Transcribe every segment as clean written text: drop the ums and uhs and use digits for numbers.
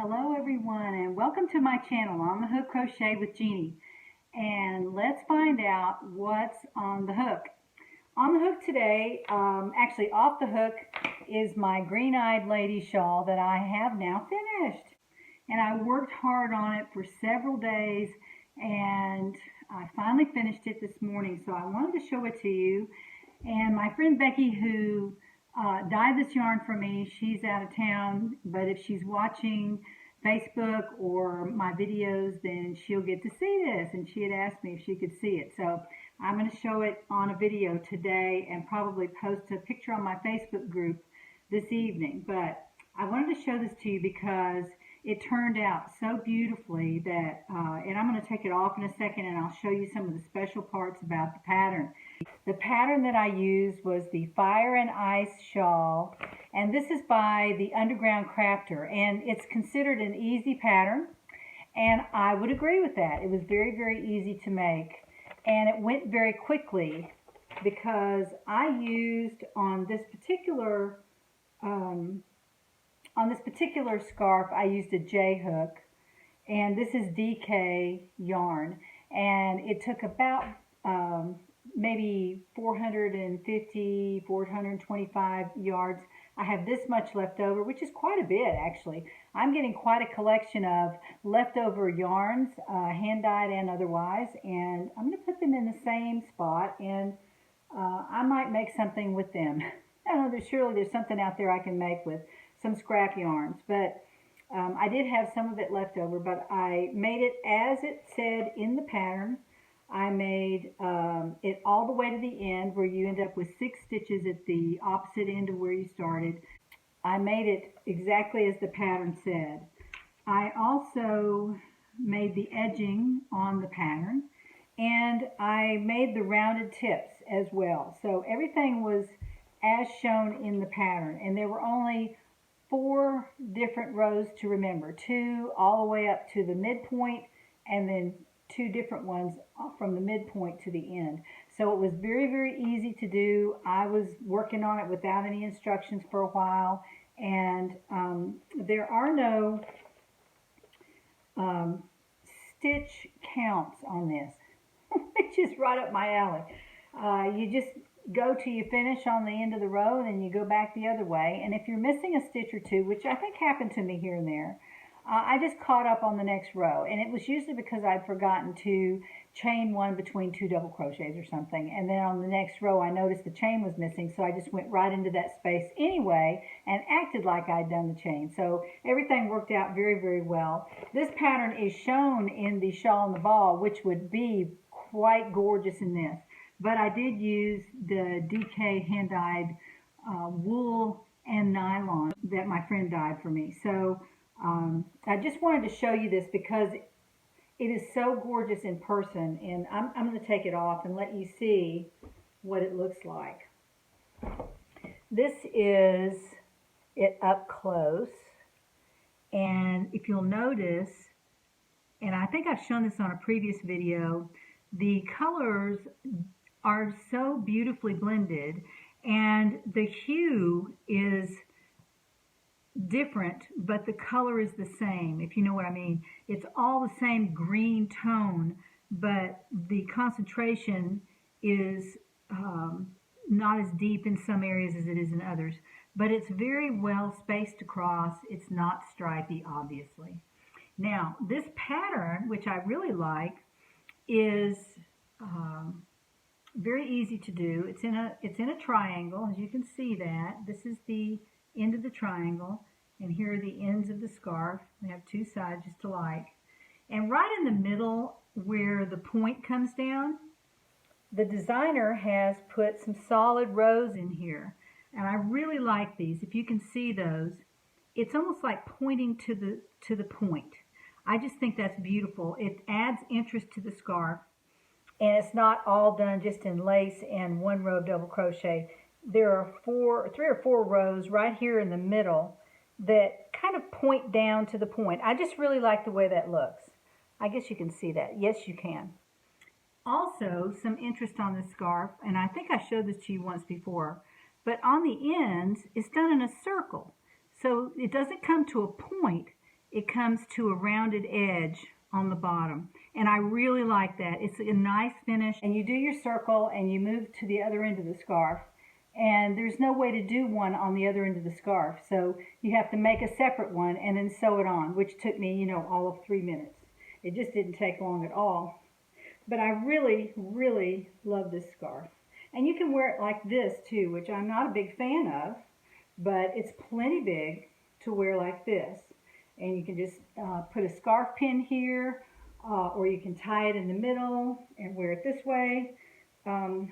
Hello everyone and welcome to my channel on the Hook Crochet with Jeannie. And let's find out what's on the hook. On the hook today, actually off the hook, is my Green Eyed Lady Shawl that I have now finished. And I worked hard on it for several days and I finally finished it this morning. So I wanted to show it to you. And my friend Becky, who dyed this yarn for me, she's out of town, but if she's watching Facebook or my videos, then she'll get to see this, and she had asked me if she could see it. So I'm going to show it on a video today and probably post a picture on my Facebook group this evening. But I wanted to show this to you because it turned out so beautifully that, and I'm going to take it off in a second and I'll show you some of the special parts about the pattern. The pattern that I used was the Fire and Ice Shawl, and this is by the Underground Crafter, and it's considered an easy pattern, and I would agree with that. It was very, very easy to make, and it went very quickly because I used on this particular scarf, I used a J hook, and this is DK yarn, and it took about maybe 450, 425 yards. I have this much left over, which is quite a bit actually. I'm getting quite a collection of leftover yarns, hand-dyed and otherwise, and I'm going to put them in the same spot, and I might make something with them. I don't know, surely there's something out there I can make with some scrap yarns, but I did have some of it left over, but I made it as it said in the pattern. I made it all the way to the end where you end up with 6 stitches at the opposite end of where you started. I made it exactly as the pattern said. I also made the edging on the pattern, and I made the rounded tips as well. So everything was as shown in the pattern, and there were only 4 different rows to remember, 2 all the way up to the midpoint, and then 2 different ones from the midpoint to the end. So it was very, very easy to do. I was working on it without any instructions for a while, and there are no stitch counts on this, which is right up my alley. You just go till you finish on the end of the row, and then you go back the other way. And if you're missing a stitch or 2, which I think happened to me here and there, I just caught up on the next row, and it was usually because I'd forgotten to chain one between 2 double crochets or something, and then on the next row I noticed the chain was missing, so I just went right into that space anyway and acted like I'd done the chain. So everything worked out very, very well. This pattern is shown in the Shawl and the Ball, which would be quite gorgeous in this, but I did use the DK hand-dyed wool and nylon that my friend dyed for me. So I just wanted to show you this because it is so gorgeous in person, and I'm going to take it off and let you see what it looks like. This is it up close, and if you'll notice, and I think I've shown this on a previous video, the colors are so beautifully blended, and the hue is different, but the color is the same, if you know what I mean. It's all the same green tone, but the concentration is not as deep in some areas as it is in others, but it's very well spaced across. It's not stripy, obviously. Now this pattern, which I really like, is very easy to do. It's in a triangle, as you can see that. This is the end of the triangle, and here are the ends of the scarf. We have 2 sides just alike. And right in the middle where the point comes down, the designer has put some solid rows in here. And I really like these. If you can see those, it's almost like pointing to the point. I just think that's beautiful. It adds interest to the scarf. And it's not all done just in lace and 1 row of double crochet. There are 3 or 4 rows right here in the middle that kind of point down to the point. I just really like the way that looks. I guess you can see that. Yes, you can. Also, some interest on this scarf, and I think I showed this to you once before, but on the ends, it's done in a circle. So it doesn't come to a point. It comes comes to a rounded edge on the bottom. And I really like that. It's a nice finish. And you do your circle and you move to the other end of the scarf. And there's no way to do one on the other end of the scarf. So you have to make a separate one and then sew it on, which took me, you know, all of 3 minutes. It just didn't take long at all. But I really, really love this scarf. And you can wear it like this too, which I'm not a big fan of, but it's plenty big to wear like this. And you can just put a scarf pin here, or you can tie it in the middle and wear it this way. I'm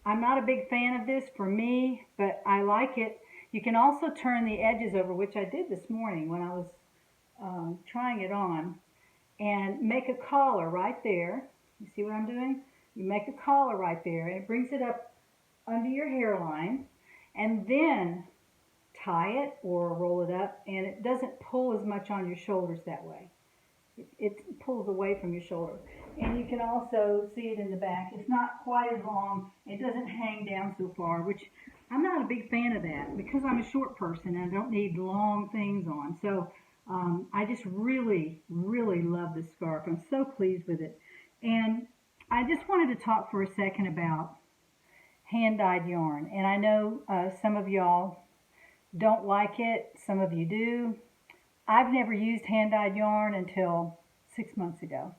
not a big fan of this for me, but I like it. You can also turn the edges over, which I did this morning when I was trying it on, and make a collar right there. You see what I'm doing? You make a collar right there, and it brings it up under your hairline, and then tie it or roll it up, and it doesn't pull as much on your shoulders that way. It pulls away from your shoulder. And you can also see it in the back. It's not quite as long. It doesn't hang down so far, which I'm not a big fan of that because I'm a short person and I don't need long things on. So I just really, really love this scarf. I'm so pleased with it. And I just wanted to talk for a second about hand-dyed yarn. And I know some of y'all don't like it. Some of you do. I've never used hand-dyed yarn until 6 months ago.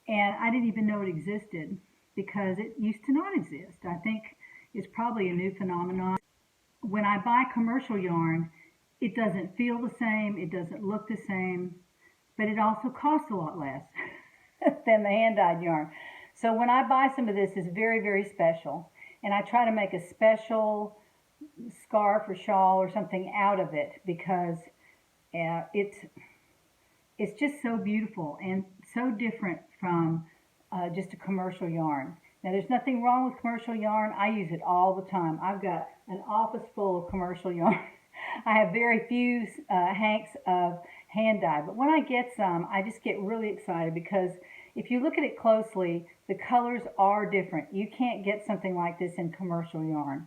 And I didn't even know it existed because it used to not exist. I think it's probably a new phenomenon. When I buy commercial yarn, it doesn't feel the same, it doesn't look the same, but it also costs a lot less than the hand-dyed yarn. So when I buy some of this, it's very, very special. And I try to make a special scarf or shawl or something out of it because it's just so beautiful and so different from just a commercial yarn. Now, there's nothing wrong with commercial yarn. I use it all the time. I've got an office full of commercial yarn. I have very few hanks of hand dye, but when I get some, I just get really excited because if you look at it closely, the colors are different. You can't get something like this in commercial yarn.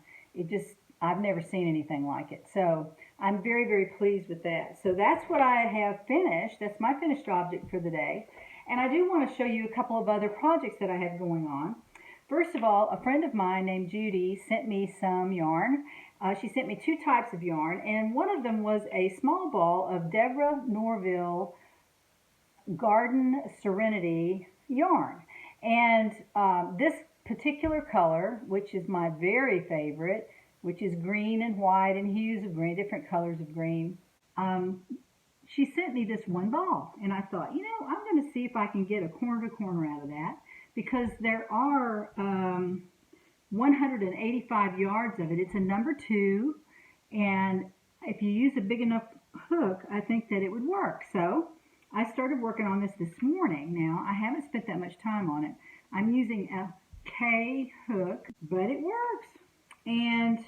I've never seen anything like it. So I'm very, very pleased with that. So that's what I have finished. That's my finished object for the day. And I do want to show you a couple of other projects that I have going on. First of all, a friend of mine named Judy sent me some yarn. She sent me 2 types of yarn, and one of them was a small ball of Deborah Norville Garden Serenity yarn. And this particular color, which is my very favorite, which is green and white and hues of green, different colors of green. She sent me this one ball, and I thought, you know, I'm going to see if I can get a corner to corner out of that because there are 185 yards of it. It's a number 2, and if you use a big enough hook, I think that it would work. So I started working on this morning. Now, I haven't spent that much time on it. I'm using a K hook, but it works. And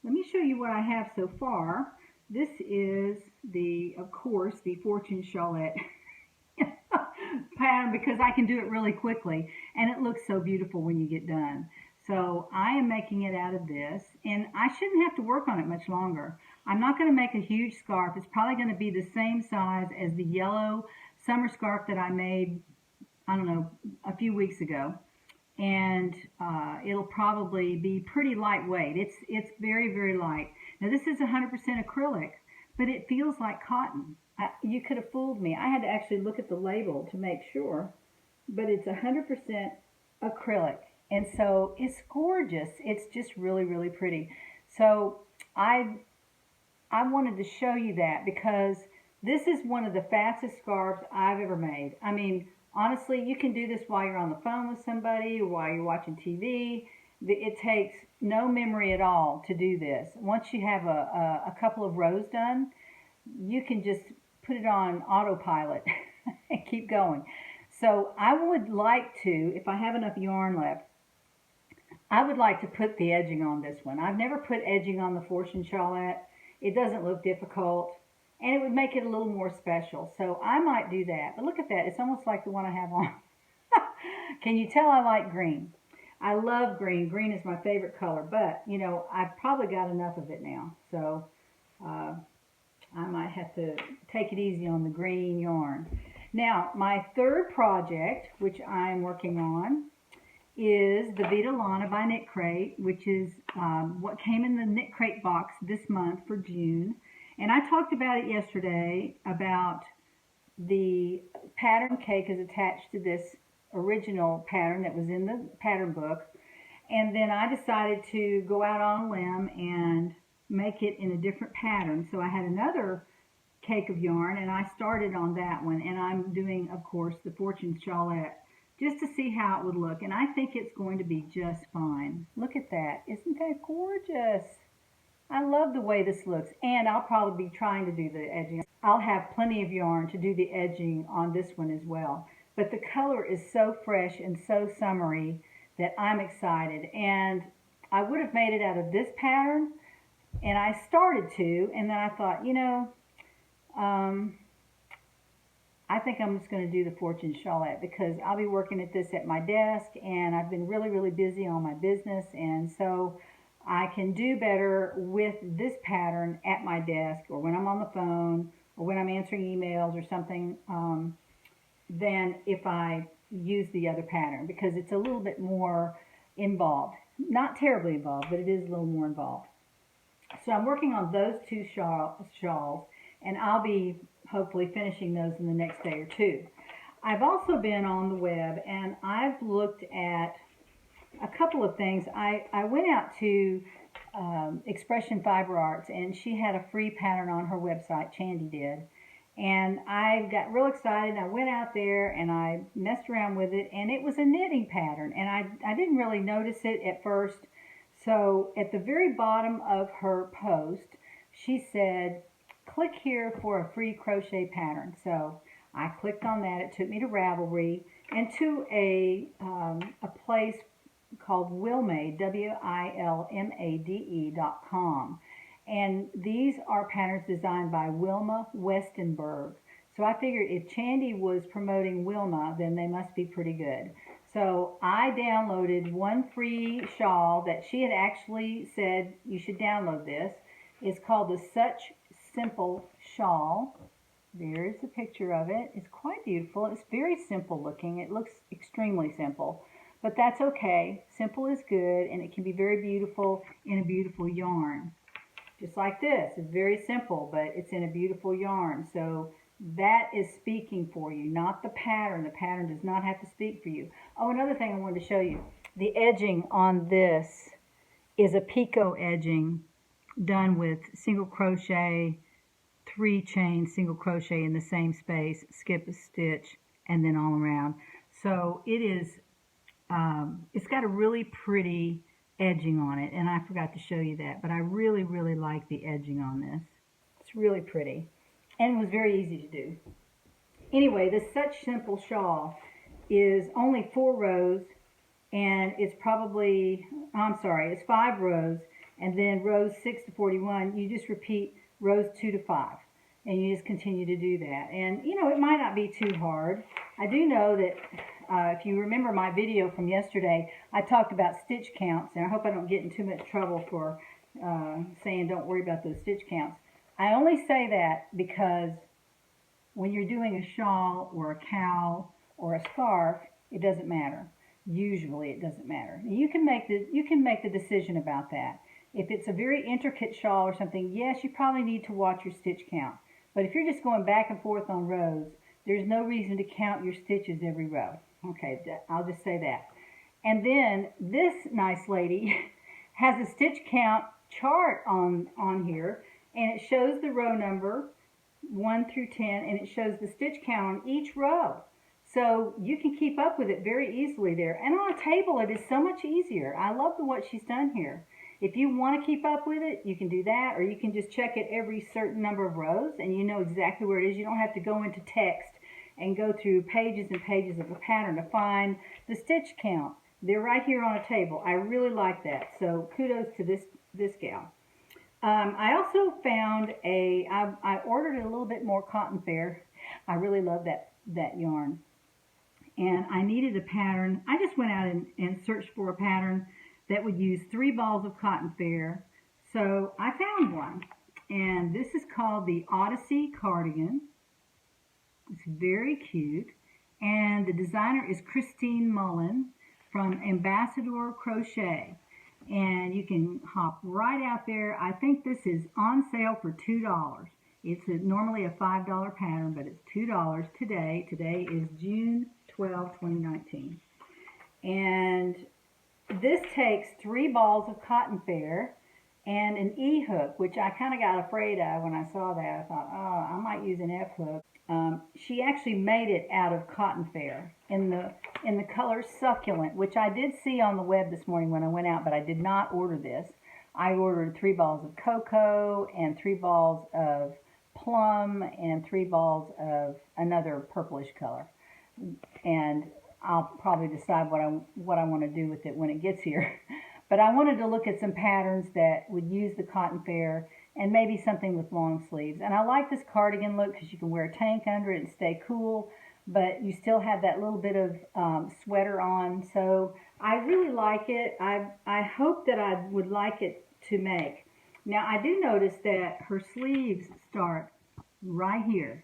let me show you what I have so far. This is of course, the Fortune Shawlette pattern because I can do it really quickly and it looks so beautiful when you get done. So I am making it out of this, and I shouldn't have to work on it much longer. I'm not going to make a huge scarf. It's probably going to be the same size as the yellow summer scarf that I made, I don't know, a few weeks ago. And it'll probably be pretty lightweight. It's very, very light. Now this is 100% acrylic, but it feels like cotton. You could have fooled me. I had to actually look at the label to make sure, but it's 100% acrylic. And so it's gorgeous. It's just really, really pretty. So I wanted to show you that because this is one of the fastest scarves I've ever made. I mean, honestly, you can do this while you're on the phone with somebody or while you're watching TV. It takes no memory at all to do this. Once you have a couple of rows done, you can just put it on autopilot and keep going. So I would like to, if I have enough yarn left, I would like to put the edging on this one. I've never put edging on the Fortune Shawlette. It doesn't look difficult, and it would make it a little more special. So I might do that. But look at that. It's almost like the one I have on. Can you tell I like green? I love green. Green is my favorite color, but, you know, I've probably got enough of it now. So I might have to take it easy on the green yarn. Now, my third project, which I'm working on, is the Vita Lana by Knit Crate, which is what came in the Knit Crate box this month for June. And I talked about it yesterday, about the pattern cake is attached to this original pattern that was in the pattern book. And then I decided to go out on a limb and make it in a different pattern. So I had another cake of yarn, and I started on that one. And I'm doing, of course, the Fortune Shawlette, just to see how it would look. And I think it's going to be just fine. Look at that. Isn't that gorgeous? I love the way this looks. And I'll probably be trying to do the edging. I'll have plenty of yarn to do the edging on this one as well. But the color is so fresh and so summery that I'm excited. And I would have made it out of this pattern, and I started to, and then I thought, you know, I think I'm just going to do the Fortune Shawlette, because I'll be working at this at my desk, and I've been really, really busy on my business, and so I can do better with this pattern at my desk, or when I'm on the phone, or when I'm answering emails or something, than if I use the other pattern, because it's a little bit more involved. Not terribly involved, but it is a little more involved. So I'm working on those two shawls, and I'll be hopefully finishing those in the next day or two. I've also been on the web, and I've looked at a couple of things. I went out to Expression Fiber Arts, and she had a free pattern on her website, Chandi did. And I got real excited. I went out there and I messed around with it, and it was a knitting pattern, and I didn't really notice it at first. So at the very bottom of her post, she said, click here for a free crochet pattern. So I clicked on that. It took me to Ravelry and to a place called Wilmade, WILMADE.com. And these are patterns designed by Wilma Westenberg. So I figured if Chandi was promoting Wilma, then they must be pretty good. So I downloaded one free shawl that she had actually said you should download this. It's called the Such Simple Shawl. There's a picture of it. It's quite beautiful. It's very simple looking. It looks extremely simple, but that's okay. Simple is good, and it can be very beautiful in a beautiful yarn. Just like this. It's very simple, but it's in a beautiful yarn. So that is speaking for you, not the pattern. The pattern does not have to speak for you. Oh, another thing I wanted to show you. The edging on this is a picot edging done with single crochet, 3 chain single crochet in the same space, skip a stitch, and then all around. So it is, it's got a really pretty edging on it, and I forgot to show you that, but I really, really like the edging on this. It's really pretty, and it was very easy to do. Anyway, this Such Simple Shawl is only 4 rows, and it's probably, I'm sorry, it's 5 rows, and then rows 6 to 41, you just repeat rows 2 to 5, and you just continue to do that. And, you know, it might not be too hard. I do know that if you remember my video from yesterday, I talked about stitch counts, and I hope I don't get in too much trouble for saying don't worry about those stitch counts. I only say that because when you're doing a shawl or a cowl or a scarf, it doesn't matter. Usually it doesn't matter. You can make the decision about that. If it's a very intricate shawl or something, yes, you probably need to watch your stitch count. But if you're just going back and forth on rows, there's no reason to count your stitches every row. Okay, I'll just say that. And then this nice lady has a stitch count chart on here, and it shows the row number 1 through 10, and it shows the stitch count on each row. So you can keep up with it very easily there. And on a table, it is so much easier. I love what she's done here. If you want to keep up with it, you can do that, or you can just check it every certain number of rows, and you know exactly where it is. You don't have to go into text and go through pages and pages of a pattern to find the stitch count. They're right here on a table. I really like that. So kudos to this gal. I also found I ordered a little bit more cotton fair. I really love that yarn. And I needed a pattern. I just went out and searched for a pattern that would use 3 balls of cotton fair. So I found one. And this is called the Odyssey cardigan. It's very cute. And the designer is Christine Mullen from Ambassador Crochet. And you can hop right out there. I think this is on sale for $2. It's normally a $5 pattern, but it's $2 today. Today is June 12, 2019. And this takes 3 balls of cotton fair and an E-hook, which I kind of got afraid of when I saw that. I thought, oh, I might use an F-hook. She actually made it out of cotton fair in the color succulent, which I did see on the web this morning when I went out, but I did not order this. I ordered 3 balls of cocoa and 3 balls of plum and 3 balls of another purplish color. And I'll probably decide what I want to do with it when it gets here. But I wanted to look at some patterns that would use the cotton fair and maybe something with long sleeves. And I like this cardigan look because you can wear a tank under it and stay cool, but you still have that little bit of sweater on. So I really like it. I hope that I would like it to make. Now I do notice that her sleeves start right here.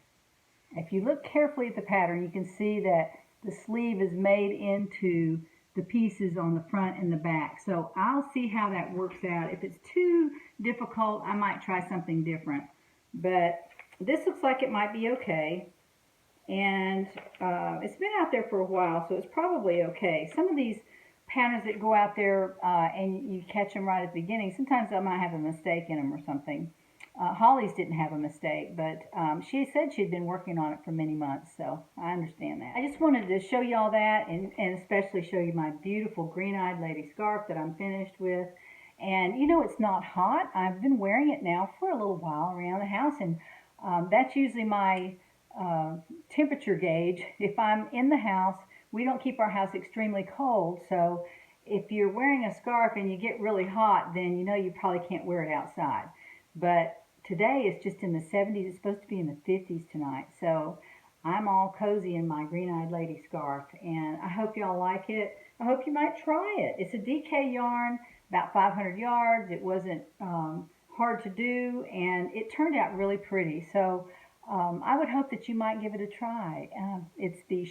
If you look carefully at the pattern, you can see that the sleeve is made into the pieces on the front and the back. So I'll see how that works out. If it's too difficult, I might try something different. But this looks like it might be okay. And it's been out there for a while, so it's probably okay. Some of these patterns that go out there and you catch them right at the beginning, sometimes I might have a mistake in them or something. Holly's didn't have a mistake, but she said she'd been working on it for many months, so I understand that. I just wanted to show you all that, and especially show you my beautiful Green Eyed Lady scarf that I'm finished with. And you know, it's not hot. I've been wearing it now for a little while around the house, and that's usually my temperature gauge. If I'm in the house, we don't keep our house extremely cold, so if you're wearing a scarf and you get really hot, then you know you probably can't wear it outside. But today it's just in the 70s. It's supposed to be in the 50s tonight. So I'm all cozy in my Green Eyed Lady scarf. And I hope y'all like it. I hope you might try it. It's a DK yarn, about 500 yards. It wasn't hard to do. And it turned out really pretty. So I would hope that you might give it a try. It's the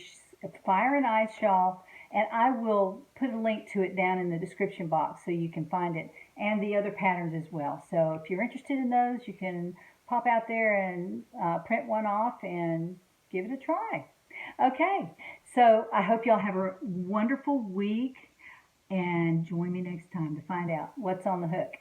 Fire and Ice Shawl. And I will put a link to it down in the description box so you can find it, and the other patterns as well. So if you're interested in those, you can pop out there and print one off and give it a try. Okay, so I hope y'all have a wonderful week, and join me next time to find out what's on the hook.